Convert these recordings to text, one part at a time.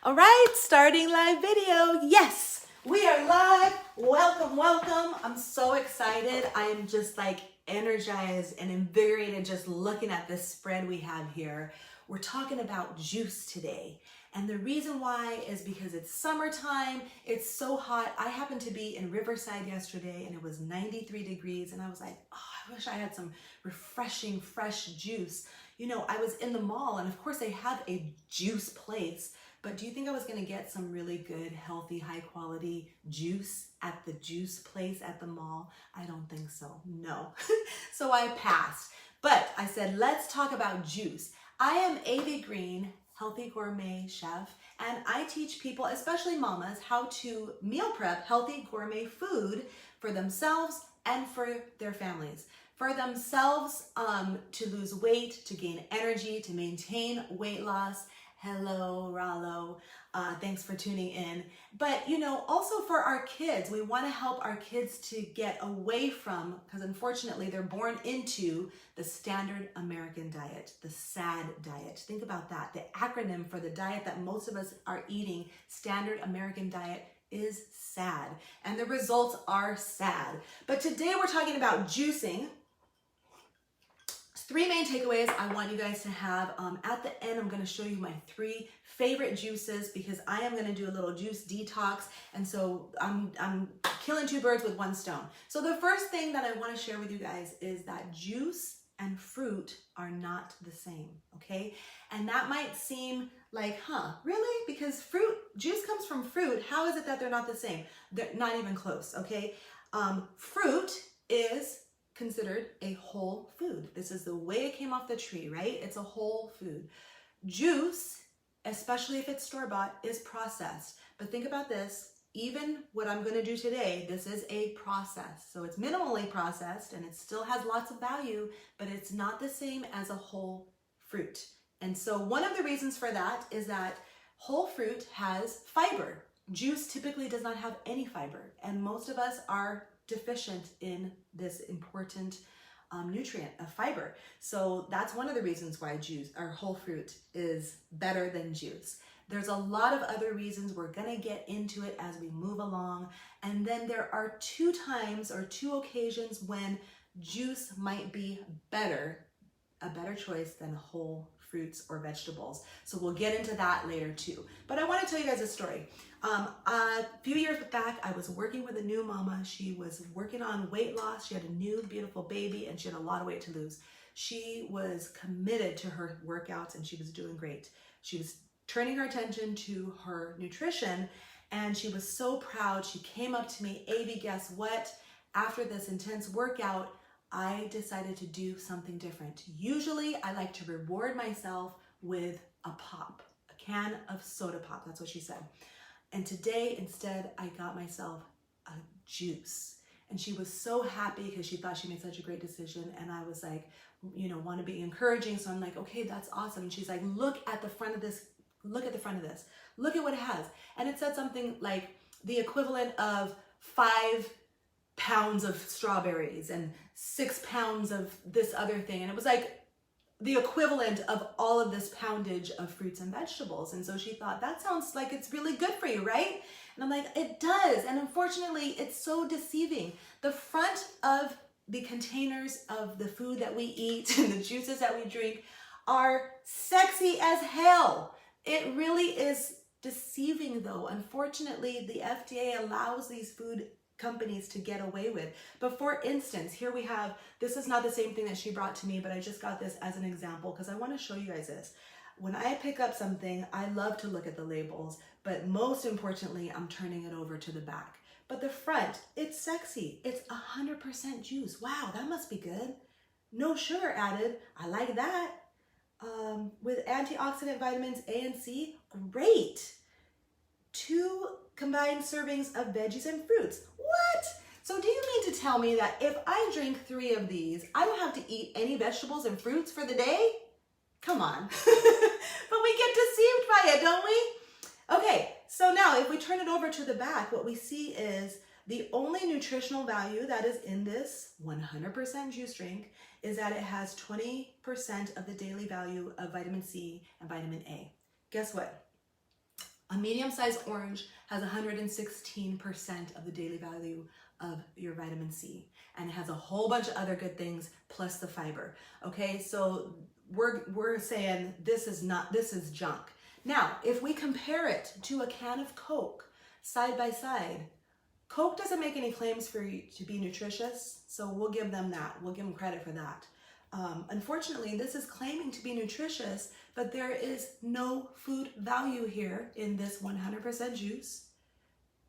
All right, starting live video. Yes, we are live. Welcome, welcome. I'm so excited. I am just like energized and invigorated just looking at this spread we have here. We're talking about juice today. And the reason why is because it's summertime. It's so hot. I happened to be in Riverside yesterday and it was 93 degrees. And I was like, oh, I wish I had some refreshing, fresh juice. You know, I was in the mall and of course they have a juice place. But do you think I was going to get some really good, healthy, high quality juice at the juice place at the mall? I don't think so. No. So I passed. But I said, let's talk about juice. I am Avi Green, healthy gourmet chef, and I teach people, especially mamas, how to meal prep healthy gourmet food for themselves and for their families. For themselves, to lose weight, to gain energy, to maintain weight loss. Hello, Rallo. Thanks for tuning in. But, you know, also for our kids, we want to help our kids to get away from, because unfortunately they're born into the standard American diet, the SAD diet. Think about that. The acronym for the diet that most of us are eating, standard American diet, is SAD. And the results are sad. But today we're talking about juicing. Three main takeaways I want you guys to have. At the end, I'm going to show you my three favorite juices because I am going to do a little juice detox. And so I'm killing two birds with one stone. So the first thing that I want to share with you guys is that juice and fruit are not the same, okay? And that might seem like, really? Because juice comes from fruit. How is it that they're not the same? They're not even close, okay? Fruit is considered a whole food. This is the way it came off the tree, right? It's a whole food. Juice, especially if it's store-bought, is processed. But think about this, even what I'm gonna do today, this is a process. So it's minimally processed and it still has lots of value, but it's not the same as a whole fruit. And so one of the reasons for that is that whole fruit has fiber. Juice typically does not have any fiber, and most of us are deficient in this important nutrient of fiber. So that's one of the reasons why juice or whole fruit is better than juice. There's a lot of other reasons. We're gonna get into it as we move along. And then there are two occasions when juice might be a better choice than whole fruits or vegetables. So we'll get into that later too. But I want to tell you guys a story. A few years back, I was working with a new mama. She was working on weight loss. She had a new beautiful baby and she had a lot of weight to lose. She was committed to her workouts and she was doing great. She was turning her attention to her nutrition and she was so proud. She came up to me, Avi, guess what? After this intense workout, I decided to do something different. Usually I like to reward myself with a pop, a can of soda pop. That's what she said. And today, instead, I got myself a juice. And she was so happy because she thought she made such a great decision. And I was like, you know, want to be encouraging. So I'm like, okay, that's awesome. And she's like, look at the front of this. Look at the front of this. Look at what it has. And it said something like the equivalent of 5 pounds of strawberries and 6 pounds of this other thing. And it was like the equivalent of all of this poundage of fruits and vegetables. And so she thought, that sounds like it's really good for you, right? And I'm like, it does. And unfortunately, it's so deceiving. The front of the containers of the food that we eat and the juices that we drink are sexy as hell. It really is deceiving though. Unfortunately, the FDA allows these food companies to get away with. But for instance, here we have, this is not the same thing that she brought to me, but I just got this as an example because I want to show you guys this. When I pick up something, I love to look at the labels, but most importantly, I'm turning it over to the back. But the front, it's sexy. It's 100% juice. Wow, that must be good. No sugar added. I like that. With antioxidant vitamins A and C, great. 2 combined servings of veggies and fruits. What? So do you mean to tell me that if I drink 3 of these, I don't have to eat any vegetables and fruits for the day? Come on. But we get deceived by it, don't we? Okay, so now if we turn it over to the back, what we see is the only nutritional value that is in this 100% juice drink is that it has 20% of the daily value of vitamin C and vitamin A. Guess what? A medium-sized orange has 116% of the daily value of your vitamin C, and it has a whole bunch of other good things plus the fiber. Okay, so we're saying this is junk. Now, if we compare it to a can of Coke side by side, Coke doesn't make any claims for you to be nutritious, so we'll give them that. We'll give them credit for that. Unfortunately, this is claiming to be nutritious, but there is no food value here in this 100% juice.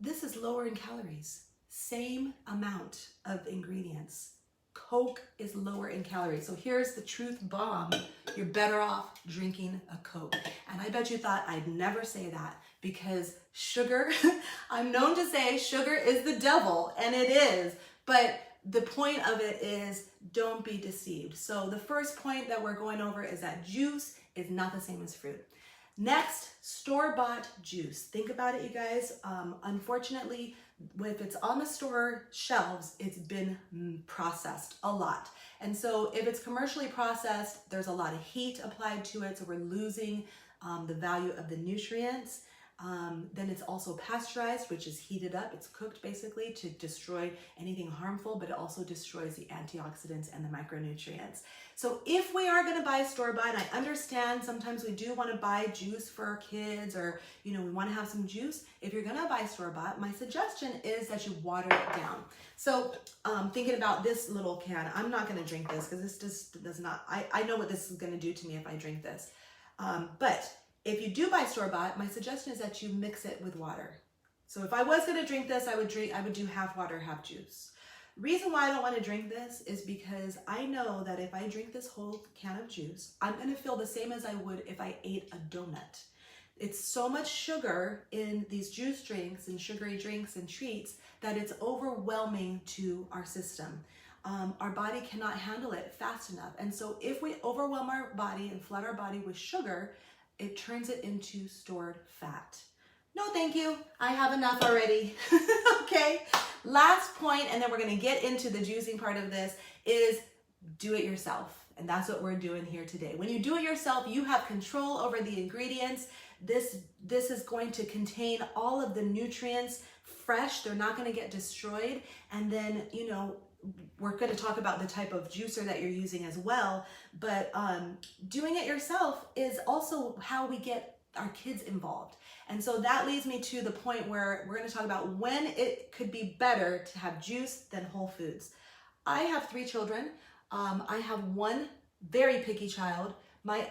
This is lower in calories, same amount of ingredients. Coke is lower in calories. So here's the truth bomb. You're better off drinking a Coke. And I bet you thought I'd never say that, because sugar, I'm known to say sugar is the devil, and it is, but the point of it is don't be deceived. So the first point that we're going over is that juice is not the same as fruit. Next, store-bought juice. Think about it, you guys. Unfortunately, if it's on the store shelves, it's been processed a lot. And so if it's commercially processed, there's a lot of heat applied to it, so we're losing the value of the nutrients. Then it's also pasteurized, which is heated up. It's cooked basically to destroy anything harmful, but it also destroys the antioxidants and the micronutrients. So if we are going to buy store-bought, I understand sometimes we do want to buy juice for our kids, or we want to have some juice. If you're going to buy store-bought, my suggestion is that you water it down. So thinking about this little can, I'm not going to drink this because this just does not, I know what this is going to do to me if I drink this. But if you do buy store-bought, my suggestion is that you mix it with water. So if I was going to drink this, I would do half water, half juice. Reason why I don't want to drink this is because I know that if I drink this whole can of juice, I'm going to feel the same as I would if I ate a donut. It's so much sugar in these juice drinks and sugary drinks and treats that it's overwhelming to our system. Our body cannot handle it fast enough. And so if we overwhelm our body and flood our body with sugar, it turns it into stored fat. No, thank you. I have enough already. Okay. Last point, and then we're going to get into the juicing part of this, is do it yourself. And that's what we're doing here today. When you do it yourself, you have control over the ingredients. This is going to contain all of the nutrients fresh. They're not going to get destroyed. And then, we're going to talk about the type of juicer that you're using as well. But doing it yourself is also how we get our kids involved. And so that leads me to the point where we're going to talk about when it could be better to have juice than whole foods. I have 3 children. I have one very picky child. My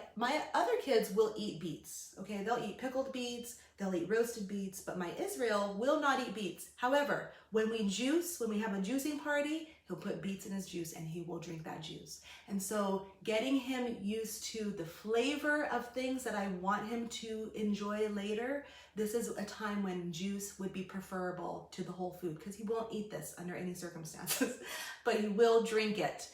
other kids will eat beets. Okay, they'll eat pickled beets, they'll eat roasted beets, but my Israel will not eat beets. However, when we have a juicing party, he'll put beets in his juice and he will drink that juice. And so getting him used to the flavor of things that I want him to enjoy later, this is a time when juice would be preferable to the whole food, because he won't eat this under any circumstances, but he will drink it.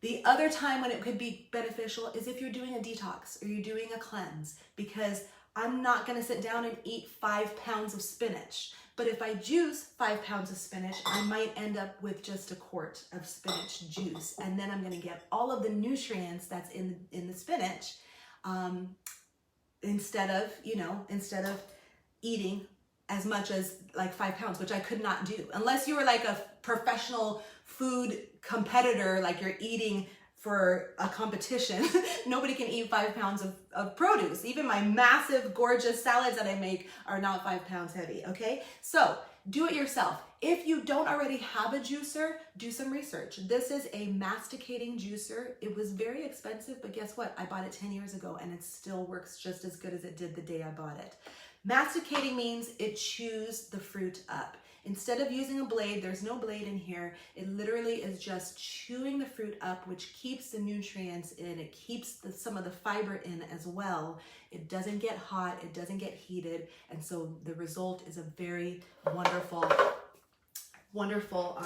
The other time when it could be beneficial is if you're doing a detox or you're doing a cleanse, because I'm not going to sit down and eat 5 pounds of spinach. But if I juice 5 pounds of spinach, I might end up with just a quart of spinach juice. And then I'm going to get all of the nutrients that's in the spinach, instead of eating as much as like 5 pounds, which I could not do. Unless you were like a professional food competitor, like you're eating for a competition, nobody can eat 5 pounds of produce. Even my massive, gorgeous salads that I make are not 5 pounds heavy, okay? So do it yourself. If you don't already have a juicer, do some research. This is a masticating juicer. It was very expensive, but guess what? I bought it 10 years ago and it still works just as good as it did the day I bought it. Masticating means it chews the fruit up. Instead of using a blade, there's no blade in here. It literally is just chewing the fruit up, which keeps the nutrients in. It keeps some of the fiber in as well. It doesn't get hot. It doesn't get heated. And so the result is a very wonderful, wonderful,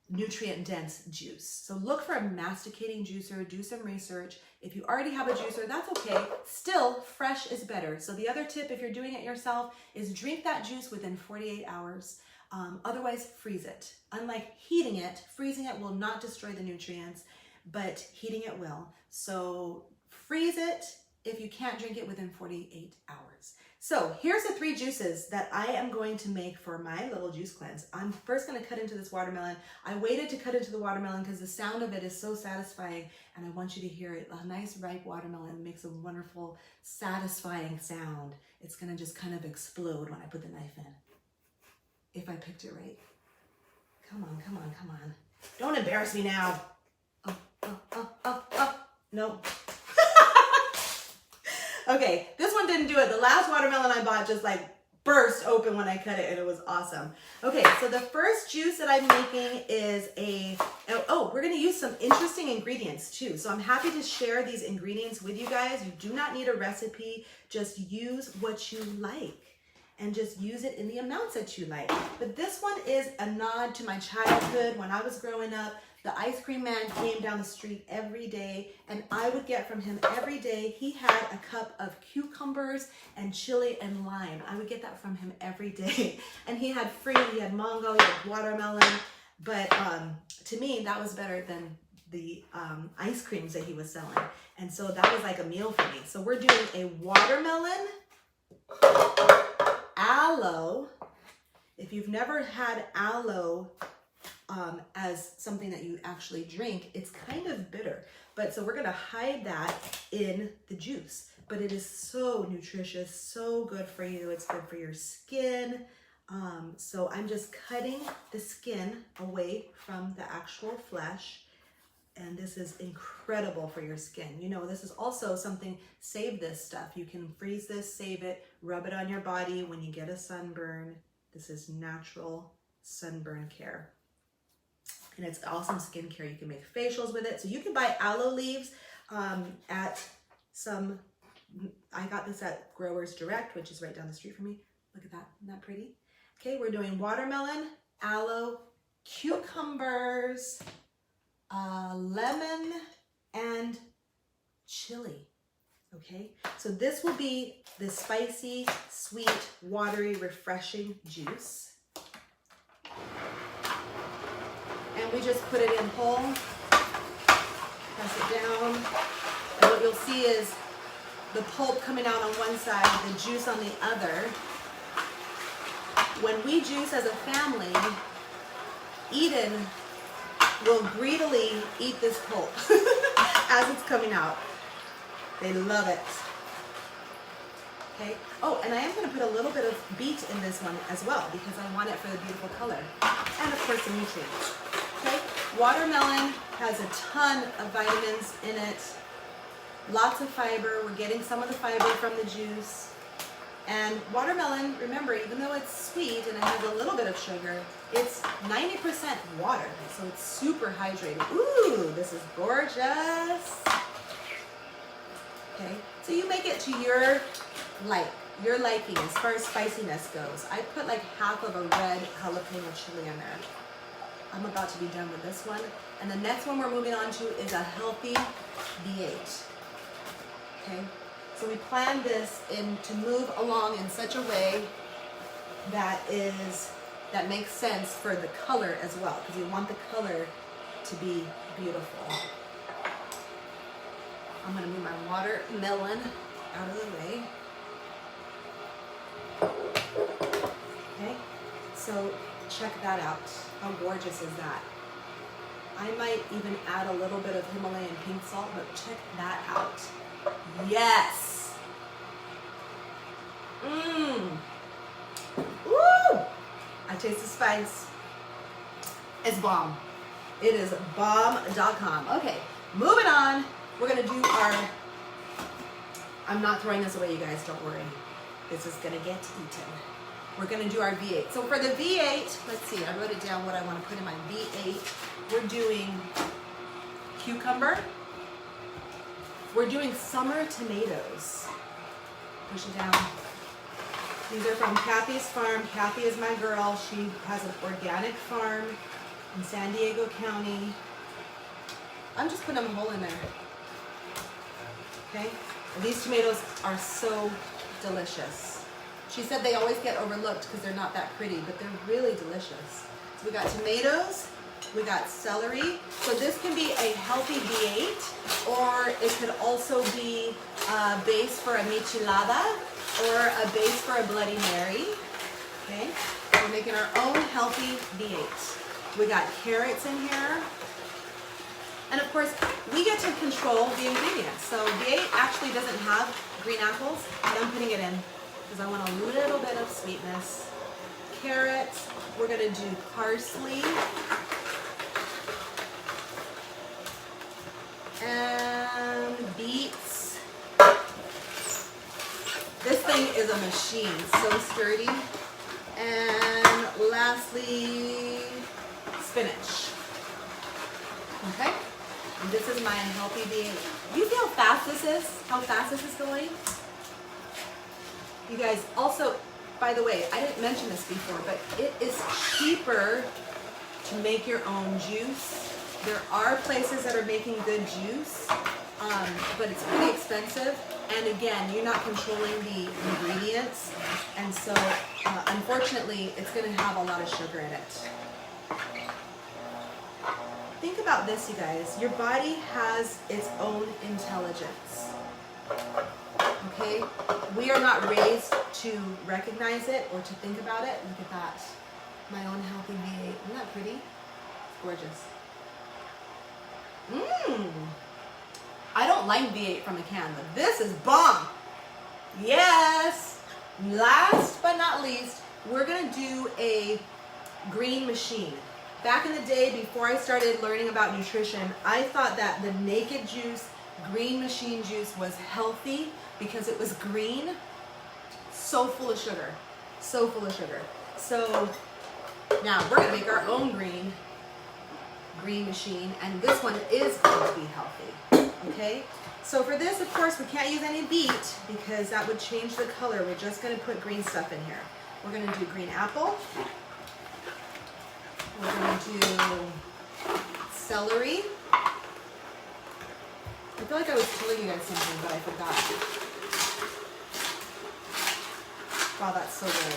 nutrient-dense juice. So look for a masticating juicer, do some research. If you already have a juicer, that's okay. Still, fresh is better. So the other tip, if you're doing it yourself, is drink that juice within 48 hours. Otherwise, freeze it. Unlike heating it, freezing it will not destroy the nutrients, but heating it will. So freeze it if you can't drink it within 48 hours. So here's the 3 juices that I am going to make for my little juice cleanse. I'm first going to cut into this watermelon. I waited to cut into the watermelon because the sound of it is so satisfying, and I want you to hear it. A nice ripe watermelon makes a wonderful, satisfying sound. It's going to just kind of explode when I put the knife in. If I picked it right. Come on, come on, come on. Don't embarrass me now. No. Okay, this one didn't do it. The last watermelon I bought just like burst open when I cut it, and it was awesome. Okay, so the first juice that I'm making is we're gonna use some interesting ingredients too. So I'm happy to share these ingredients with you guys. You do not need a recipe, just use what you like and just use it in the amounts that you like. But this one is a nod to my childhood. When I was growing up, the ice cream man came down the street every day, and I would get from him every day. He had a cup of cucumbers and chili and lime. I would get that from him every day. And he had fruit, he had mango, he had watermelon. But to me, that was better than the ice creams that he was selling. And so that was like a meal for me. So we're doing a watermelon aloe. If you've never had aloe as something that you actually drink, it's kind of bitter. But so we're gonna hide that in the juice. But it is so nutritious, so good for you. It's good for your skin. So I'm just cutting the skin away from the actual flesh. And this is incredible for your skin. You know, this is also something, save this stuff. You can freeze this, save it, rub it on your body when you get a sunburn. This is natural sunburn care. And it's awesome skincare. You can make facials with it. So you can buy aloe leaves at some, I got this at Growers Direct, which is right down the street from me. Look at that, isn't that pretty? Okay, we're doing watermelon, aloe, cucumbers, lemon, and chili. Okay, so this will be the spicy, sweet, watery, refreshing juice. And we just put it in whole, press it down, and what you'll see is the pulp coming out on one side, the juice on the other. When we juice as a family, Eden will greedily eat this pulp as it's coming out. They love it. Okay. Oh, and I am going to put a little bit of beet in this one as well because I want it for the beautiful color. And of course the nutrients. Okay. Watermelon has a ton of vitamins in it. Lots of fiber. We're getting some of the fiber from the juice. And watermelon, remember, even though it's sweet and it has a little bit of sugar, it's 90% water. So it's super hydrated. Ooh, this is gorgeous. Okay, so you make it to your liking as far as spiciness goes. I put like half of a red jalapeno chili in there. I'm about to be done with this one. And the next one we're moving on to is a healthy V8. Okay, so we plan this to move along in such a way that makes sense for the color as well, because we want the color to be beautiful. I'm going to move my watermelon out of the way. Okay, so check that out. How gorgeous is that? I might even add a little bit of Himalayan pink salt, but check that out. Yes! Mmm! Woo! I taste the spice. It's bomb. It is bomb.com. Okay, moving on. We're gonna do I'm not throwing this away, you guys, don't worry. This is gonna get eaten. We're gonna do our V8. So for the V8, let's see, I wrote it down what I wanna put in my V8. We're doing cucumber. We're doing summer tomatoes. Push it down. These are from Kathy's farm. Kathy is my girl. She has an organic farm in San Diego County. I'm just putting them whole in there. Okay, and these tomatoes are so delicious. She said they always get overlooked because they're not that pretty, but they're really delicious. So we got tomatoes, we got celery. So this can be a healthy V8, or it could also be a base for a michelada. or a base for a Bloody Mary. Okay, we're making our own healthy V8. We got carrots in here. And of course, we get to control the ingredients. So V8 actually doesn't have green apples, but I'm putting it in because I want a little bit of sweetness. Carrots, we're gonna do parsley. And beets. This thing is a machine, so sturdy. And lastly, spinach. Okay, and this is my healthy V8. Do you see how fast this is? How fast this is going? You guys, also, by the way, I didn't mention this before, but it is cheaper to make your own juice. There are places that are making good juice, but it's pretty expensive. And again, you're not controlling the ingredients. And so, unfortunately, it's gonna have a lot of sugar in it. Think about this, you guys. Your body has its own intelligence. Okay? We are not raised to recognize it or to think about it. Look at that. My own healthy V8. Isn't that pretty? It's gorgeous. I don't like V8 from a can, but this is bomb. Yes. Last but not least, we're gonna do a green machine. Back in the day, before I started learning about nutrition, I thought that the naked juice, green machine juice, was healthy because it was green. So full of sugar. So full of sugar. So now we're gonna make our own green machine, and this one is going to be healthy. Okay, so for this, of course, we can't use any beet because that would change the color. We're just going to put green stuff in here. We're going to do green apple. We're going to do celery. I feel like I was telling you guys something, but I forgot. Wow, that's so good.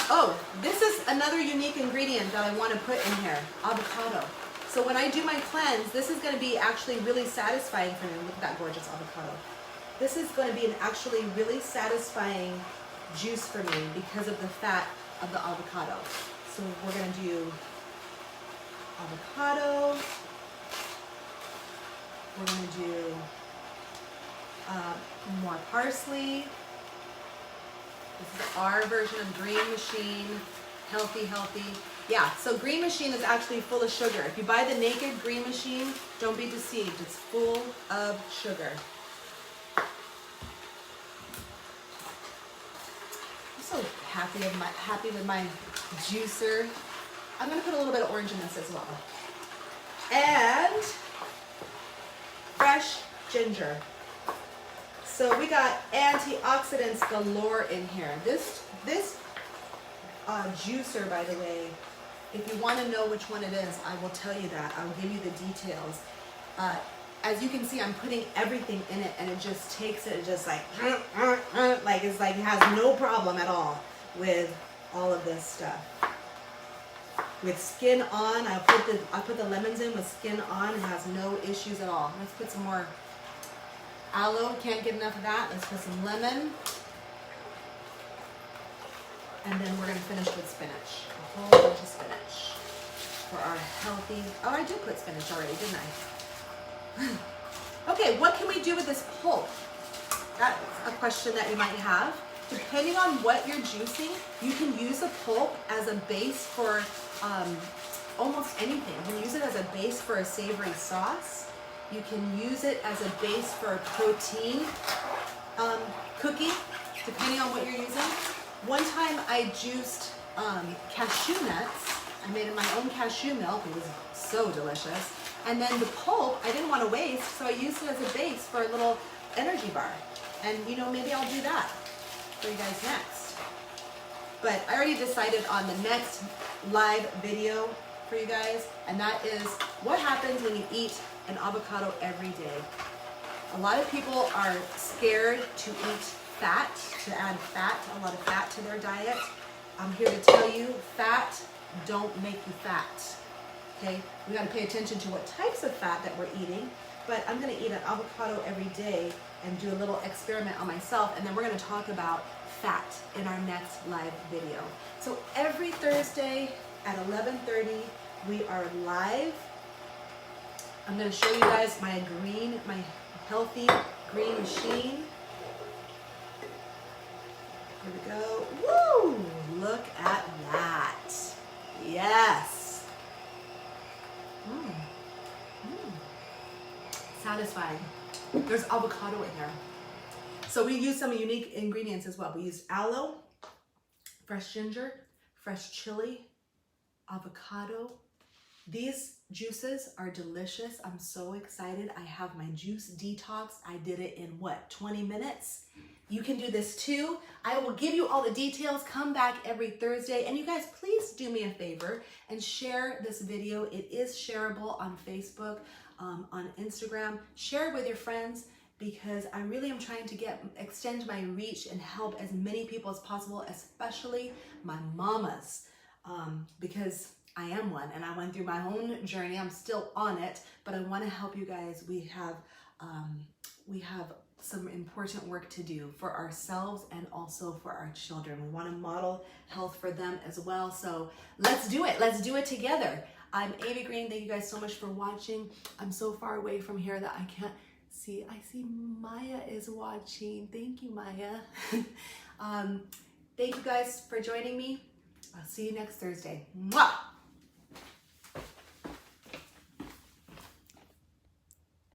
Oh, this is another unique ingredient that I want to put in here, avocado. So when I do my cleanse, this is going to be actually really satisfying for me. Look at that gorgeous avocado. This is going to be an actually really satisfying juice for me because of the fat of the avocado. So we're going to do avocado. We're going to do more parsley. This is our version of green machine. Healthy, healthy. Yeah, so green machine is actually full of sugar. If you buy the naked green machine, don't be deceived. It's full of sugar. I'm so happy with my juicer. I'm gonna put a little bit of orange in this as well. And fresh ginger. So we got antioxidants galore in here. This juicer, by the way, if you want to know which one it is, I will tell you that. I'll give you the details. As you can see, I'm putting everything in it, and it just takes it just like it's like it has no problem at all with all of this stuff. With skin on, I put the lemons in with skin on. It has no issues at all. Let's put some more aloe. Can't get enough of that. Let's put some lemon. And then we're going to finish with spinach. A whole bunch of spinach for our healthy... Oh, I did put spinach already, didn't I? Okay, what can we do with this pulp? That's a question that you might have. Depending on what you're juicing, you can use a pulp as a base for almost anything. You can use it as a base for a savory sauce. You can use it as a base for a protein cookie, depending on what you're using. One time I juiced cashew nuts. I made my own cashew milk. It was so delicious. And then the pulp, I didn't want to waste, so I used it as a base for a little energy bar. And you know, maybe I'll do that for you guys next. But I already decided on the next live video for you guys, and that is what happens when you eat an avocado every day. A lot of people are scared to eat fat, to add fat, a lot of fat to their diet. I'm here to tell you, fat don't make you fat. Okay, we got to pay attention to what types of fat that we're eating, but I'm gonna eat an avocado every day and do a little experiment on myself, and then we're gonna talk about fat in our next live video. So every Thursday at 11:30, we are live. I'm gonna show you guys my healthy green machine. Here we go. Woo! Look at that. Yes. Satisfying. There's avocado in there. So we use some unique ingredients as well. We use aloe, fresh ginger, fresh chili, avocado. These juices are delicious. I'm so excited. I have my juice detox. I did it in what, 20 minutes? You can do this too. I will give you all the details. Come back every Thursday. And you guys, please do me a favor and share this video. It is shareable on Facebook, on Instagram. Share it with your friends, because I really am trying to extend my reach and help as many people as possible, especially my mamas, because I am one and I went through my own journey. I'm still on it, but I want to help you guys. We have some important work to do for ourselves and also for our children. We want to model health for them as well. So let's do it. Let's do it together. I'm Amy Green. Thank you guys so much for watching. I'm so far away from here that I can't see. I see Maya is watching. Thank you, Maya. Thank you guys for joining me. I'll see you next Thursday. Mwah!